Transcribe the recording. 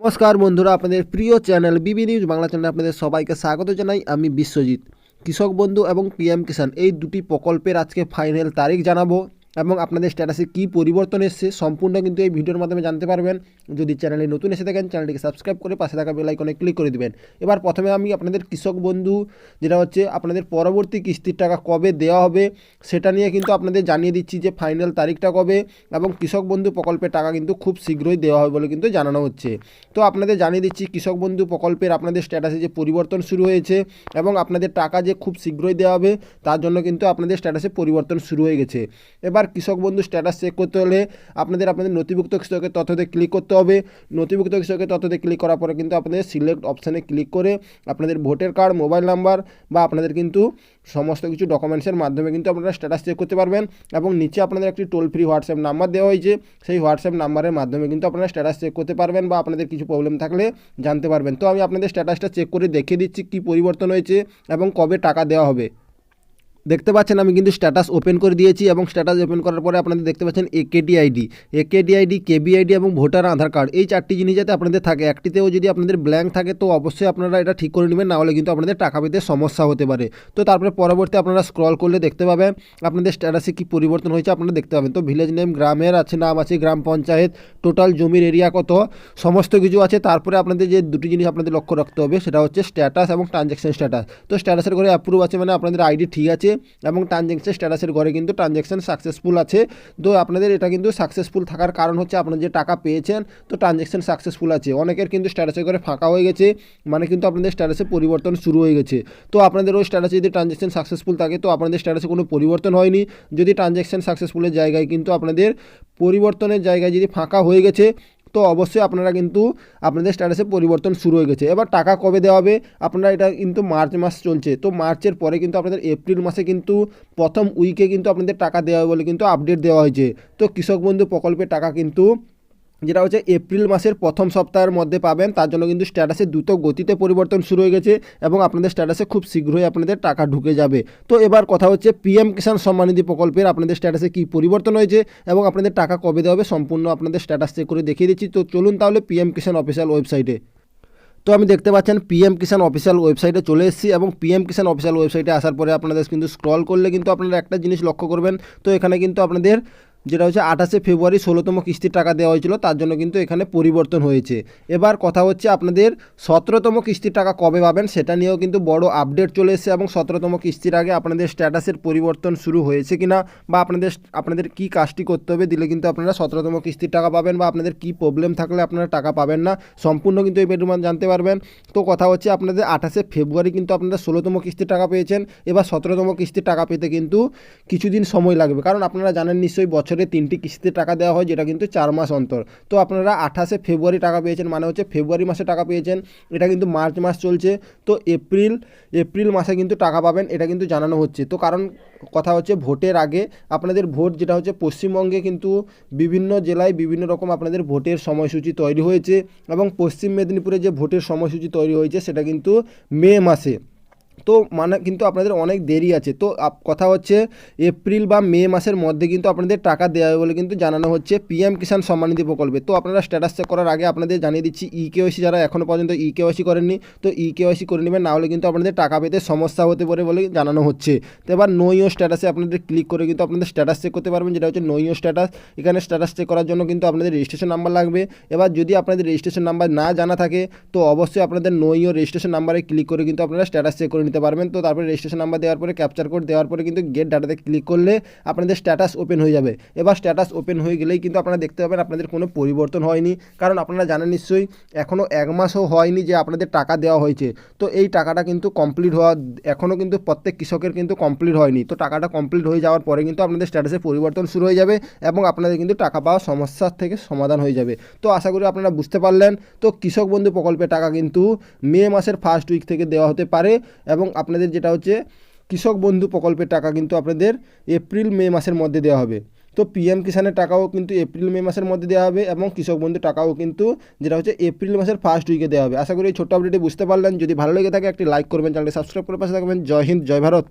নমস্কার বন্ধুরা, আপনাদের প্রিয় চ্যানেল বিবি নিউজ বাংলা চ্যানেলে আপনাদের সবাইকে স্বাগত জানাই। আমি বিশ্বজিৎ। কৃষক বন্ধু এবং পিএম কিষাণ এই দুটি প্রকল্পের আজকে ফাইনাল তারিখ জানাবো এবং আপনাদের স্ট্যাটাসে কী পরিবর্তন এসছে সম্পূর্ণ কিন্তু এই ভিডিওর মাধ্যমে জানতে পারবেন। যদি চ্যানেলে নতুন এসে থাকেন চ্যানেলটিকে সাবস্ক্রাইব করে পাশে থাকা বেল আইকনে ক্লিক করে দিবেন। এবার প্রথমে আমি আপনাদের কৃষক বন্ধু যেটা হচ্ছে আপনাদের পরবর্তী কিস্তির টাকা কবে দেওয়া হবে সেটা নিয়ে কিন্তু আপনাদের জানিয়ে দিচ্ছি যে ফাইনাল তারিখটা কবে, এবং কৃষক বন্ধু প্রকল্পের টাকা কিন্তু খুব শীঘ্রই দেওয়া হবে বলে কিন্তু জানানো হচ্ছে। তো আপনাদের জানিয়ে দিচ্ছি কৃষক বন্ধু প্রকল্পের আপনাদের স্ট্যাটাসে যে পরিবর্তন শুরু হয়েছে এবং আপনাদের টাকা যে খুব শীঘ্রই দেওয়া হবে তার জন্য কিন্তু আপনাদের স্ট্যাটাসে পরিবর্তন শুরু হয়ে গেছে। এবার কৃষক বন্ধু স্ট্যাটাস চেক করতে হলে আপনাদের নথিভুক্ত কৃষকের তথ্যতে ক্লিক করতে হবে। নথিভুক্ত কৃষকের তথ্যতে ক্লিক করার পরে কিন্তু আপনাদের সিলেক্ট অপশানে ক্লিক করে আপনাদের ভোটার কার্ড, মোবাইল নাম্বার বা আপনাদের কিন্তু সমস্ত কিছু ডকুমেন্টসের মাধ্যমে কিন্তু আপনারা স্ট্যাটাস চেক করতে পারবেন। এবং নিচে আপনাদের একটি টোল ফ্রি হোয়াটসঅ্যাপ নাম্বার দেওয়া হয়েছে, সেই হোয়াটসঅ্যাপ নাম্বারের মাধ্যমে কিন্তু আপনারা স্ট্যাটাস চেক করতে পারবেন বা আপনাদের কিছু প্রবলেম থাকলে জানতে পারবেন। তো আমি আপনাদের স্ট্যাটাসটা চেক করে দেখিয়ে দিচ্ছি কী পরিবর্তন হয়েছে এবং কবে টাকা দেওয়া হবে। দেখতে পাচ্ছেন আমি কিন্তু স্ট্যাটাস ওপেন করে দিয়েছি এবং স্ট্যাটাস ওপেন করার পরে আপনাদের দেখতে পাচ্ছেন একেডি আইডি, কেবি আইডি এবং ভোটার আধার কার্ড, এই চারটি জিনিস যাতে আপনাদের থাকে। একটিতেও যদি আপনাদের ব্ল্যাঙ্ক থাকে তো অবশ্যই আপনারা এটা ঠিক করে নেবেন, নাহলে কিন্তু আপনাদের টাকা পেতে সমস্যা হতে পারে। তো তারপরে পরবর্তী আপনারা স্ক্রল করলে দেখতে পাবেন আপনাদের স্ট্যাটাসে কী পরিবর্তন হয়েছে আপনারা দেখতে পাবেন। তো ভিলেজ নেম, গ্রামের আছে নাম আছে, গ্রাম পঞ্চায়েত, টোটাল জমির এরিয়া কত, সমস্ত কিছু আছে। তারপরে আপনাদের যে দুটি জিনিস আপনাদের লক্ষ্য রাখতে হবে সেটা হচ্ছে স্ট্যাটাস এবং ট্রানজ্যাকশন স্ট্যাটাস। তো স্ট্যাটাসের ঘরে অ্যাপ্রুভ আছে মানে আপনাদের আইডি ঠিক আছে, এবং ট্রানজ্যাকশন স্ট্যাটাসের ঘরে কিন্তু ট্রানজ্যাকশন সাকসেসফুল আছে। তো আপনাদের এটা কিন্তু সাকসেসফুল থাকার কারণ হচ্ছে আপনারা যে টাকা পেয়েছেন তো ট্রানজ্যাকশন সাকসেসফুল আছে। অনেকের কিন্তু স্ট্যাটাসের ঘরে ফাঁকা হয়ে গেছে, মানে কিন্তু আপনাদের স্ট্যাটাসে পরিবর্তন শুরু হয়ে গেছে। তো আপনাদের ওই স্ট্যাটাসে যদি ট্রানজ্যাকশন সাকসেসফুল থাকে তো আপনাদের স্ট্যাটাসে কোনো পরিবর্তন হয়নি। যদি ট্রানজ্যাকশন সাকসেসফুলের জায়গায় কিন্তু আপনাদের পরিবর্তনের জায়গায় যদি ফাঁকা হয়ে গেছে তো অবশ্যই আপনারা কিন্তু আপনাদের স্ট্যাটাসে পরিবর্তন শুরু হয়ে গেছে। এবার টাকা কবে দেওয়া হবে আপনারা, এটা কিন্তু মার্চ মাস চলছে, তো মার্চের পরে কিন্তু আপনাদের এপ্রিল মাসে কিন্তু প্রথম উইকে কিন্তু আপনাদের টাকা দেওয়া হবে বলে কিন্তু আপডেট দেওয়া হয়েছে। তো কৃষক বন্ধু প্রকল্পের টাকা কিন্তু যেটা হচ্ছে এপ্রিল মাসের প্রথম সপ্তাহের মধ্যে পাবেন। তার জন্য কিন্তু স্ট্যাটাসে দ্রুত গতিতে পরিবর্তন শুরু হয়ে গেছে এবং আপনাদের স্ট্যাটাসে খুব শীঘ্রই আপনাদের টাকা ঢুকে যাবে। তো এবার কথা হচ্ছে পিএম কিষাণ সম্মান নিধি প্রকল্পের আপনাদের স্ট্যাটাসে কী পরিবর্তন হয়েছে এবং আপনাদের টাকা কবে দেওয়া হবে সম্পূর্ণ আপনাদের স্ট্যাটাস চেক করে দেখিয়ে দিচ্ছি। তো চলুন তাহলে পিএম কিষাণ অফিসিয়াল ওয়েবসাইটে। তো আমি দেখতে পাচ্ছেন পিএম কিষাণ অফিসিয়াল ওয়েবসাইটে চলে এসেছি এবং পিএম কিষাণ অফিসিয়াল ওয়েবসাইটে আসার পরে আপনাদের কিন্তু স্ক্রল করলে কিন্তু আপনারা একটা জিনিস লক্ষ্য করবেন। তো এখানে কিন্তু আপনাদের যেটা হচ্ছে 28শে ফেব্রুয়ারি 16তম কিস্তির টাকা দেওয়া হয়েছিল, তার জন্য কিন্তু এখানে পরিবর্তন হয়েছে। এবার কথা হচ্ছে আপনাদের 17তম কিস্তির টাকা কবে পাবেন সেটা নিয়েও কিন্তু বড় আপডেট চলে এসেছে এবং 17তম কিস্তির আগে আপনাদের স্ট্যাটাসের পরিবর্তন শুরু হয়েছে কিনা বা আপনাদের কী কাজটি করতে হবে দিলে কিন্তু আপনারা 17তম কিস্তির টাকা পাবেন বা আপনাদের কী প্রবলেম থাকলে আপনারা টাকা পাবেন না সম্পূর্ণ কিন্তু এই ভিডিওর মাধ্যমে জানতে পারবেন। তো কথা হচ্ছে আপনাদের 28শে ফেব্রুয়ারি কিন্তু আপনারা 16তম কিস্তির টাকা পেয়েছেন। এবার 17তম কিস্তির টাকা পেতে কিন্তু কিছুদিন সময় লাগবে, কারণ আপনারা জানেন নিশ্চয়ই বছরে 3টি কিস্তিতে টাকা দেওয়া হয়, যেটা কিন্তু 4 মাস অন্তর। তো আপনারা 28শে ফেব্রুয়ারি টাকা পেয়েছেন, মানে হচ্ছে ফেব্রুয়ারি মাসে টাকা পেয়েছেন, এটা কিন্তু মার্চ মাস চলছে। তো এপ্রিল মাসে কিন্তু টাকা পাবেন, এটা কিন্তু জানানো হচ্ছে। তো কারণ কথা হচ্ছে ভোটের আগে আপনাদের ভোট যেটা হচ্ছে পশ্চিমবঙ্গে কিন্তু বিভিন্ন জেলায় বিভিন্ন রকম আপনাদের ভোটের সময়সূচি তৈরি হয়েছে এবং পশ্চিম মেদিনীপুরে যে ভোটের সময়সূচি তৈরি হয়েছে সেটা কিন্তু মে মাসে। তো মানে কিন্তু আপনাদের অনেক দেরি আছে। তো কথা হচ্ছে এপ্রিল বা মে মাসের মধ্যে কিন্তু আপনাদের টাকা দেওয়া হবে বলে কিন্তু জানানো হচ্ছে পিএম কিষাণ সম্মান নিধি প্রকল্পে। তো আপনারা স্ট্যাটাস চেক করার আগে আপনাদের জানিয়ে দিচ্ছি ইকেওয়াইসি যারা এখনও পর্যন্ত ইকেওয়াইসি করেননি তো ইকেওয়াইসি করে নেবেন, না হলে কিন্তু আপনাদের টাকা পেতে সমস্যা হতে পারে বলে জানানো হচ্ছে। তো এবার নো ইউ স্ট্যাটাসে আপনাদের ক্লিক করে কিন্তু আপনাদের স্ট্যাটাস চেক করতে পারবেন, যেটা হচ্ছে নো ইউ স্ট্যাটাস। এখানে স্ট্যাটাস চেক করার জন্য কিন্তু আপনাদের রেজিস্ট্রেশন নাম্বার লাগবে। এবার যদি আপনাদের রেজিস্ট্রেশন নাম্বার না জানা থাকে তো অবশ্যই আপনাদের নো ইউ রেজিস্ট্রেশন নাম্বারে ক্লিক করে কিন্তু আপনারা স্ট্যাটাস চেক করে নিতে পারবেন। তো তারপরে রেজিস্ট্রেশন নাম্বার দেওয়ার পরে ক্যাপচার কোড দেওয়ার পরে কিন্তু গেট ডাটাতে ক্লিক করলে আপনাদের স্ট্যাটাস ওপেন হয়ে যাবে। এবার স্ট্যাটাস ওপেন হয়ে গেলেই কিন্তু আপনারা দেখতে পাবেন আপনাদের কোনো পরিবর্তন হয়নি, কারণ আপনারা জানেন নিশ্চয়ই এখনও 1 মাসও হয়নি যে আপনাদের টাকা দেওয়া হয়েছে। তো এই টাকাটা কিন্তু কমপ্লিট হওয়া এখনও কিন্তু প্রত্যেক কৃষকের কিন্তু কমপ্লিট হয়নি। তো টাকাটা কমপ্লিট হয়ে যাওয়ার পরে কিন্তু আপনাদের স্ট্যাটাসে পরিবর্তন শুরু হয়ে যাবে এবং আপনাদের কিন্তু টাকা পাওয়ার সমস্যার থেকে সমাধান হয়ে যাবে। তো আশা করি আপনারা বুঝতে পারলেন। তো কৃষক বন্ধু প্রকল্পের টাকা কিন্তু মে মাসের ফার্স্ট উইক থেকে দেওয়া হতে পারে এবং আপনাদের যেটা হচ্ছে কৃষক বন্ধু প্রকল্পের টাকা কিন্তু আপনাদের এপ্রিল মে মাসের মধ্যে দেওয়া হবে। তো পিএম কিষাণের টাকাও কিন্তু এপ্রিল মে মাসের মধ্যে দেওয়া হবে এবং কৃষক বন্ধু টাকাও কিন্তু যেটা হচ্ছে এপ্রিল মাসের ফার্স্ট উইকে দেওয়া হবে। আশা করি এই ছোট্ট আপডেটে বুঝতে পারলেন। যদি ভালো লেগে থাকে একটি লাইক করবেন, চ্যানেলটি সাবস্ক্রাইব করে পাশে থাকবেন। জয় হিন্দ, জয় ভারত।